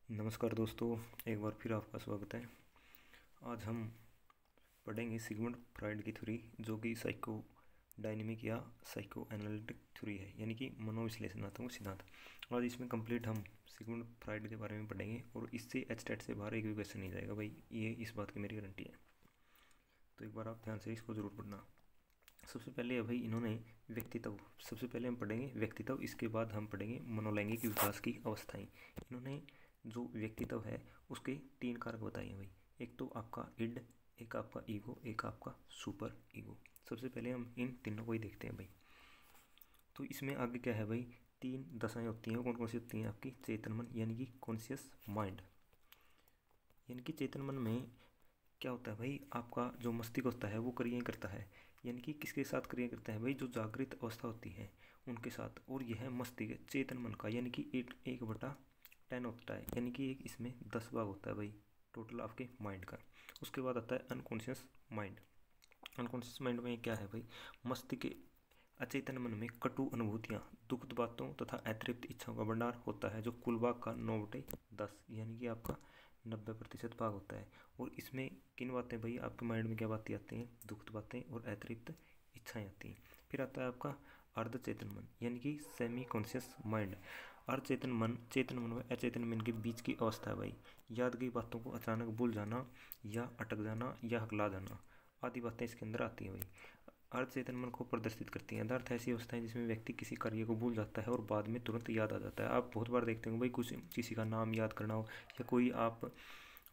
नमस्कार दोस्तों, एक बार फिर आपका स्वागत है। आज हम पढ़ेंगे सिगमंड फ्रॉइड की थ्योरी, जो कि साइको डायनेमिक या साइको एनालिटिक थ्योरी है, यानी कि मनोविश्लेषणात्मक सिद्धांत। आज इसमें कंप्लीट हम सिगमंड फ्रॉइड के बारे में पढ़ेंगे और इससे एचटेट से बाहर एक भी क्वेश्चन नहीं जाएगा भाई, ये इस बात की मेरी गारंटी है। तो एक बार आप ध्यान से इसको ज़रूर पढ़ना। सबसे पहले भाई इन्होंने व्यक्तित्व, सबसे पहले हम पढ़ेंगे व्यक्तित्व, इसके बाद हम पढ़ेंगे मनोलैंगिक विकास की अवस्थाएं। इन्होंने जो व्यक्तित्व है उसके 3 कारक बताए हैं भाई। एक तो आपका इड, एक आपका ईगो, एक आपका सुपर ईगो। सबसे पहले हम इन तीनों को ही देखते हैं भाई। तो इसमें आगे क्या है भाई, 3 दशाएं होती हैं। कौन कौन सी होती हैं? आपकी चेतन मन यानी कि कॉन्शियस माइंड। यानी कि चेतन मन में क्या होता है भाई, आपका जो मस्तिष्क होता है वो क्रियाएं करता है। यानी कि किसके साथ क्रिया करता है भाई? जो जागृत अवस्था होती है उनके साथ। और यह मस्तिष्क चेतन मन का यानी कि 1/10 होता है, यानी कि एक इसमें 10 भाग होता है भाई टोटल आपके माइंड का। उसके बाद आता है अनकॉन्शियस माइंड। अनकॉन्शियस माइंड में क्या है भाई, मस्तिष्क के अचेतन मन में कटु अनुभूतियाँ, दुखद बातों तथा अतिरिक्त इच्छाओं का भंडार होता है, जो कुल भाग का 9/10 यानी कि आपका 90% भाग होता है। और इसमें किन बातें भाई आपके माइंड में क्या बातें आती हैं? दुखद बातें और अतिरिक्त इच्छाएं आती हैं। फिर आता है आपका अर्धचेतन मन यानी कि सेमी कॉन्शियस माइंड। अर्धचेतन मन चेतन मन व अचेतन मन के बीच की अवस्था है भाई। याद गई बातों को अचानक भूल जाना या अटक जाना या हकला जाना आदि बातें इसके अंदर आती हैं भाई। अर्धचेतन मन को प्रदर्शित करती हैं। यथार्थ ऐसी अवस्था है जिसमें व्यक्ति किसी कार्य को भूल जाता है और बाद में तुरंत याद आ जाता है। आप बहुत बार देखते होंगे भाई, कुछ किसी का नाम याद करना हो या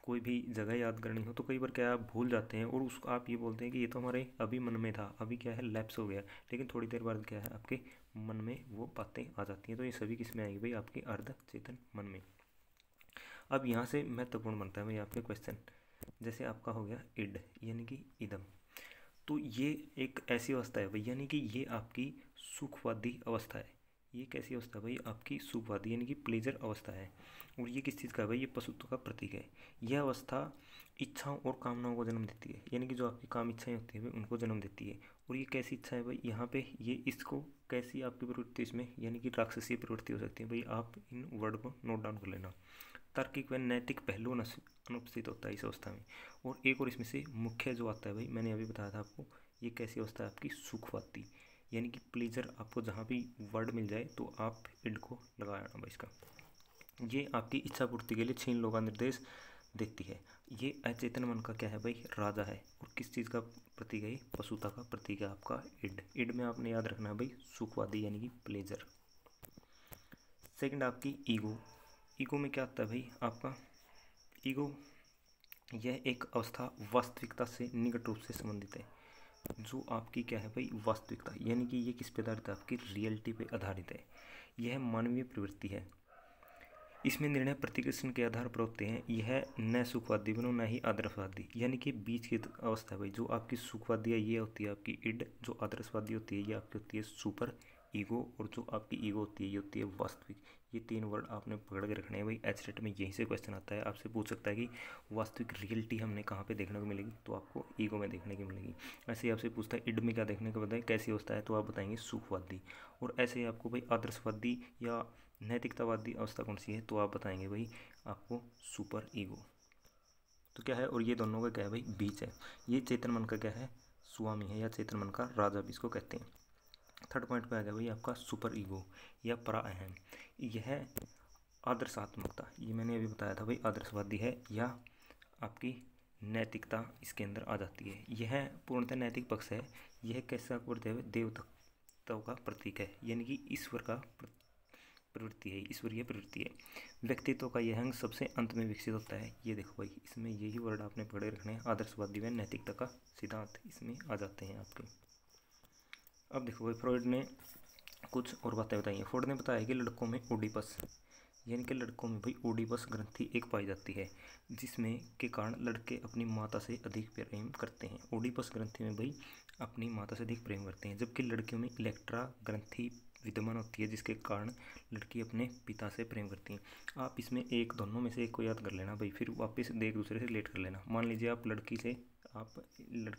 कोई भी जगह याद करनी हो, तो कई बार क्या है, आप भूल जाते हैं और उसको आप ये बोलते हैं कि ये तो हमारे अभी मन में था, अभी क्या है लैप्स हो गया, लेकिन थोड़ी देर बाद क्या है आपके मन में वो बातें आ जाती हैं। तो ये सभी किस में आएगी भाई? आपके अर्ध चेतन मन में। अब यहाँ से महत्वपूर्ण बनता है भाई आपके क्वेश्चन। जैसे आपका हो गया इड यानी कि इदम। तो ये एक ऐसी अवस्था है भाई, यानी कि ये आपकी सुखवादी अवस्था है। ये कैसी अवस्था है भाई? आपकी सुखवादी यानी कि प्लेजर अवस्था है। और ये किस चीज़ का है भाई? ये पशुत्व का प्रतीक है। यह अवस्था इच्छाओं और कामनाओं को जन्म देती है, यानी कि जो आपकी काम इच्छाएं होती है भाई उनको जन्म देती है। और ये कैसी इच्छा है भाई? यहाँ पे ये इसको कैसी आपकी प्रवृत्ति इसमें, यानी कि राक्षसीय प्रवृत्ति हो सकती है भाई। आप इन वर्ड को नोट डाउन कर लेना। तार्किक व नैतिक पहलू अनुपस्थित होता है इस अवस्था में। और एक और इसमें से मुख्य जो आता है भाई, मैंने अभी बताया था आपको, ये कैसी अवस्था है आपकी? सुखवादी। यानी कि प्लेजर, आपको जहाँ भी वर्ड मिल जाए तो आप इड को लगा आना भाई इसका। ये आपकी इच्छा पूर्ति के लिए छीन लो का निर्देश देती है। ये अचेतन मन का क्या है भाई? राजा है। और किस चीज़ का प्रतीक है? पशुता का प्रतीक है आपका इड। इड में आपने याद रखना है भाई सुखवादी यानी कि प्लेजर। सेकंड आपकी ईगो। ईगो में क्या आता है भाई आपका? ईगो यह एक अवस्था वास्तविकता से निकट रूप से संबंधित है। जो आपकी क्या है भाई? वास्तविकता, यानी कि ये किस पे आधारित है? आपकी रियलिटी पे आधारित है। यह मानवीय प्रवृत्ति है। इसमें निर्णय प्रतिकृष्ण के आधार पर होते हैं। यह न सुखवादी बनो न ही आदर्शवादी, यानी कि बीच की अवस्था है भाई। जो आपकी सुखवादी है ये होती है आपकी इड, जो आदर्शवादी होती है ये आपकी होती है सुपर ईगो, और जो आपकी ईगो होती है ये होती है वास्तविक। ये 3 वर्ड आपने पकड़ के रखने हैं भाई। एचटेट में यहीं से क्वेश्चन आता है, आपसे पूछ सकता है कि वास्तविक रियलिटी हमने कहाँ पे देखने को मिलेगी, तो आपको ईगो में देखने की मिलेगी। ऐसे ही आपसे पूछता है इड में क्या देखने को बताए, कैसी अवस्था है, तो आप बताएंगे सुखवादी। और ऐसे ही आपको भाई आदर्शवादी या नैतिकतावादी अवस्था कौन सी है, तो आप बताएंगे भाई आपको सुपर ईगो। तो क्या है, और ये दोनों का क्या है भाई? बीच है। ये चेतन मन का क्या है? स्वामी है, या चेतन मन का राजा भी इसको कहते हैं। थर्ड पॉइंट पे आ गया भाई आपका सुपर ईगो या परा अहम। यह आदर्शात्मकता, ये मैंने अभी बताया था भाई, आदर्शवादी है या आपकी नैतिकता इसके अंदर आ जाती है। यह पूर्णतः नैतिक पक्ष है। यह कैसा देवत्व का प्रतीक है, यानी कि ईश्वर का प्रवृत्ति है, ईश्वरीय प्रवृत्ति है। व्यक्तित्व का यह अंग सबसे अंत में विकसित होता है। ये देखो भाई, इसमें यही वर्ड आपने पढ़े रखने हैं। आदर्शवादी व नैतिकता का सिद्धांत इसमें आ जाते हैं आपके। अब देखो भाई, फ्रॉइड ने कुछ और बातें बताई हैं। फ्रॉइड ने बताया कि लड़कों में ओडिपस, यानी कि लड़कों में भाई ओडिपस ग्रंथि एक पाई जाती है, जिसमें के कारण लड़के अपनी माता से अधिक प्रेम करते हैं। ओडिपस ग्रंथि में भाई अपनी माता से अधिक प्रेम करते हैं, जबकि लड़कियों में इलेक्ट्रा ग्रंथि विद्यमान होती है, जिसके कारण लड़की अपने पिता से प्रेम करती हैं। आप इसमें एक दोनों में से एक को याद कर लेना भाई, फिर वापस एक दूसरे से रिलेट कर लेना। मान लीजिए आप लड़की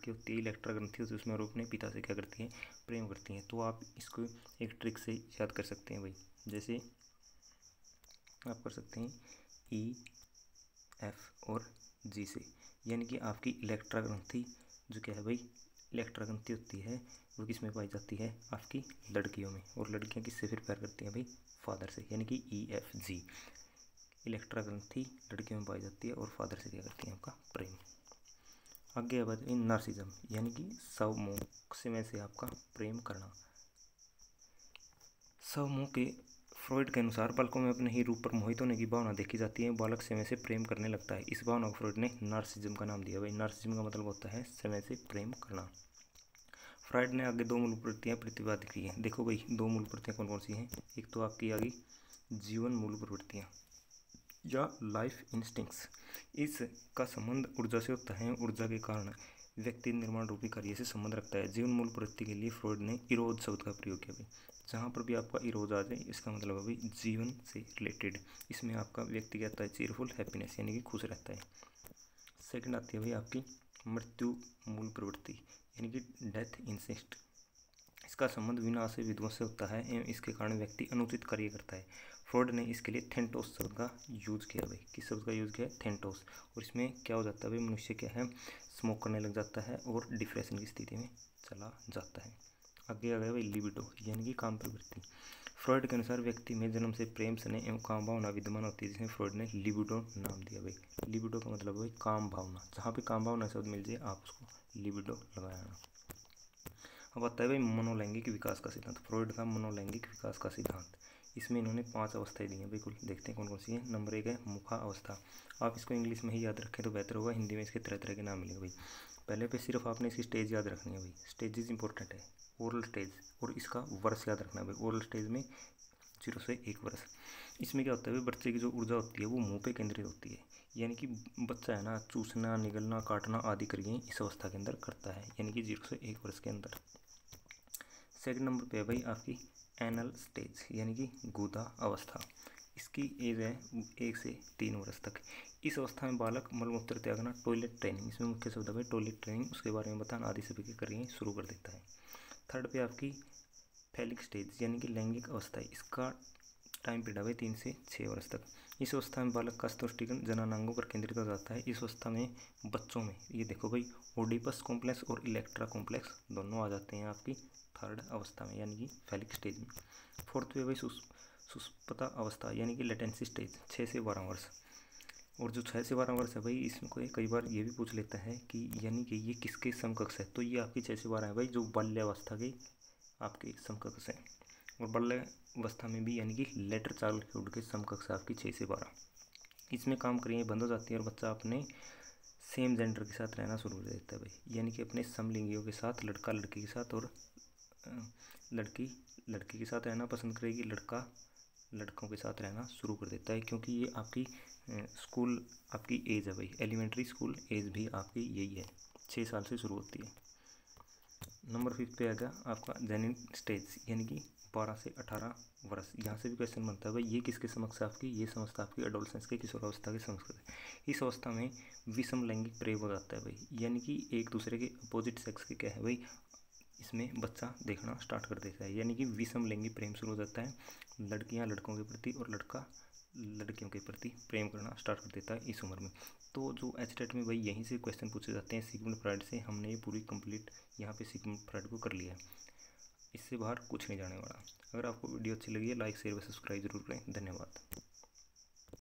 होती है इलेक्ट्रा ग्रंथि होती है उसमें, और अपने पिता से क्या करती हैं? प्रेम करती हैं। तो आप इसको एक ट्रिक से याद कर सकते हैं भाई। जैसे आप कर सकते हैं ई, एफ और जी से, यानी कि आपकी इलेक्ट्रा ग्रंथि जो क्या है भाई, इलेक्ट्रा ग्रंथि होती है वो किस में पाई जाती है, आपकी लड़कियों में, और लड़कियां किससे फिर प्यार करती हैं भाई, फादर से, यानी कि ई एफ जी। इलेक्ट्रा ग्रंथि लड़कियों में पाई जाती है और फादर से क्या करती है, आपका प्रेम। आगे बात नार्सिज्म, यानी कि स्वमोह से आपका प्रेम करना। स्वमोह के फ्रॉइड के अनुसार बालकों में अपने ही रूप पर मोहित होने की भावना देखी जाती है, बालक समय से प्रेम करने लगता है। इस भावना को फ्रॉइड ने नार्सिज्म का नाम दिया। भाई नार्सिज्म का मतलब होता है समय से प्रेम करना। फ्रॉइड ने आगे दो मूल प्रवृत्तियां प्रतिपादित की हैं। देखो भाई दो मूल प्रवृत्तियां कौन कौन सी हैं। एक तो आपकी आ गई जीवन मूल प्रवृत्तियां या लाइफ इंस्टिंक्ट्स। इसका संबंध ऊर्जा से होता है। ऊर्जा के कारण व्यक्ति निर्माण रूपी कार्य से संबंध रखता है। जीवन मूल प्रवृत्ति के लिए फ्रॉइड ने इरोज शब्द का प्रयोग किया। भाई जहाँ पर भी आपका इरोज आ जाए इसका मतलब है भाई जीवन से रिलेटेड। इसमें आपका व्यक्ति कहता है चीयरफुल हैप्पीनेस, यानी कि खुश रहता है। सेकंड आती है भाई आपकी मृत्यु मूल प्रवृत्ति, यानी कि डेथ इंस्टिंक्ट। इसका संबंध विनाश से विध्वंस से होता है एवं इसके कारण व्यक्ति अनुचित कार्य करता है। फ्रॉइड ने इसके लिए थेंटोस शब्द का यूज किया। भाई किस शब्द का यूज किया है, थेंटोस। और इसमें क्या हो जाता है भाई, मनुष्य क्या है, स्मोक करने लग जाता है और डिप्रेशन की स्थिति में चला जाता है। आगे आ गया भाई लिबिडो, यानी कि काम प्रवृत्ति। फ्रॉइड के अनुसार व्यक्ति में जन्म से प्रेम स्नेह एवं काम भावना विद्यमान होती है, जिसे फ्रॉइड ने लिबिडो नाम दिया। भाई लिबिडो का मतलब भाई काम भावना। जहाँ पे काम भावना शब्द मिल जाए आप उसको लिबिडो लगाना। अब आता है भाई मनोलैंगिक विकास का सिद्धांत। फ्रॉइड का मनोलैंगिक विकास का सिद्धांत, इसमें इन्होंने 5 अवस्थाएं दी हैं। बिल्कुल देखते हैं कौन कौन सी हैं। नंबर 1 है मुखा अवस्था। आप इसको इंग्लिश में ही याद रखें तो बेहतर होगा, हिंदी में इसके तरह तरह के नाम मिलेंगे। भाई पहले पे सिर्फ आपने इसकी स्टेज याद रखनी है। भाई स्टेजेस इंपॉर्टेंट है। ओरल स्टेज, और इसका वर्ष याद रखना है। भाई ओरल स्टेज में 0 से 1 वर्ष। इसमें क्या होता है भाई, बच्चे की जो ऊर्जा होती है वो मुंह पे केंद्रित होती है, यानी कि बच्चा है ना चूसना निगलना काटना आदि क्रियाएं इस अवस्था के अंदर करता है, यानी कि 0 से 1 वर्ष के अंदर। सेकंड नंबर पे है भाई आपकी एनल स्टेज, यानी कि गुदा अवस्था। इसकी एज है 1 से 3 वर्ष तक। इस अवस्था में बालक मलमूत्र त्यागना, टॉयलेट ट्रेनिंग, इसमें मुख्य शब्द है भाई टॉयलेट ट्रेनिंग, उसके बारे में बताना आदि सभी की क्रियाएं शुरू कर देता है। थर्ड पे आपकी फैलिक स्टेज, यानी कि लैंगिक अवस्था। इसका टाइम पीरियड है भाई 3 से 6 वर्ष तक। इस अवस्था में बालक का स्पष्टीकरण जननांगों पर केंद्रित हो जाता है। इस अवस्था में बच्चों में ये देखो भाई ओडिपस कॉम्प्लेक्स और इलेक्ट्रा कॉम्प्लेक्स दोनों आ जाते हैं आपकी थर्ड अवस्था में, यानी कि फैलिक स्टेज में। फोर्थ पे भाई सुषुप्ता अवस्था, यानी कि लेटेंसी स्टेज 6 से 12 वर्ष। और जो 6 से 12 वर्ष है भाई इसमें कोई कई बार ये भी पूछ लेता है कि यानी कि ये किसके समकक्ष है, तो ये आपकी 6 से 12 है भाई जो बाल्यावस्था के आपके समकक्ष है। और बाल्यावस्था में भी यानी कि लेटर चाइल्डहुड के समकक्ष आपकी 6 से 12। इसमें काम क्रियाएं बंद हो जाती है और बच्चा अपने सेम जेंडर के साथ रहना शुरू कर देता है भाई, यानी कि अपने समलिंगियों के साथ, लड़का लड़की के साथ और लड़की लड़की के साथ रहना पसंद करेगी, लड़का लड़कों के साथ रहना शुरू कर देता है, क्योंकि ये आपकी स्कूल आपकी एज है भाई, एलिमेंट्री स्कूल एज भी आपकी यही है, 6 साल से शुरू होती है। नंबर 5 पे आ गया आपका जेनिन स्टेज, यानी कि 12 से 18 वर्ष। यहाँ से भी क्वेश्चन बनता है भाई ये किसके समक्ष आपकी, ये समझता आपकी एडोलसेंस के किशोरावस्था के समक्ष है। इस अवस्था में विषम लैंगिक प्रेम हो जाता है भाई, यानी कि एक दूसरे के अपोजिट सेक्स के क्या है भाई इसमें बच्चा देखना स्टार्ट कर देता है, यानी कि विषम लैंगिक प्रेम शुरू हो जाता है। लड़कियां लड़कों के प्रति और लड़का लड़कियों के प्रति प्रेम करना स्टार्ट कर देता है इस उम्र में। तो जो एचटेट में भाई यहीं से क्वेश्चन पूछे जाते हैं सिगमंड फ्रॉइड से। हमने ये पूरी कंप्लीट यहाँ पे सिगमंड फ्रॉइड को कर लिया है, इससे बाहर कुछ नहीं जाने वाला। अगर आपको वीडियो अच्छी लगी है लाइक शेयर व सब्सक्राइब जरूर करें। धन्यवाद।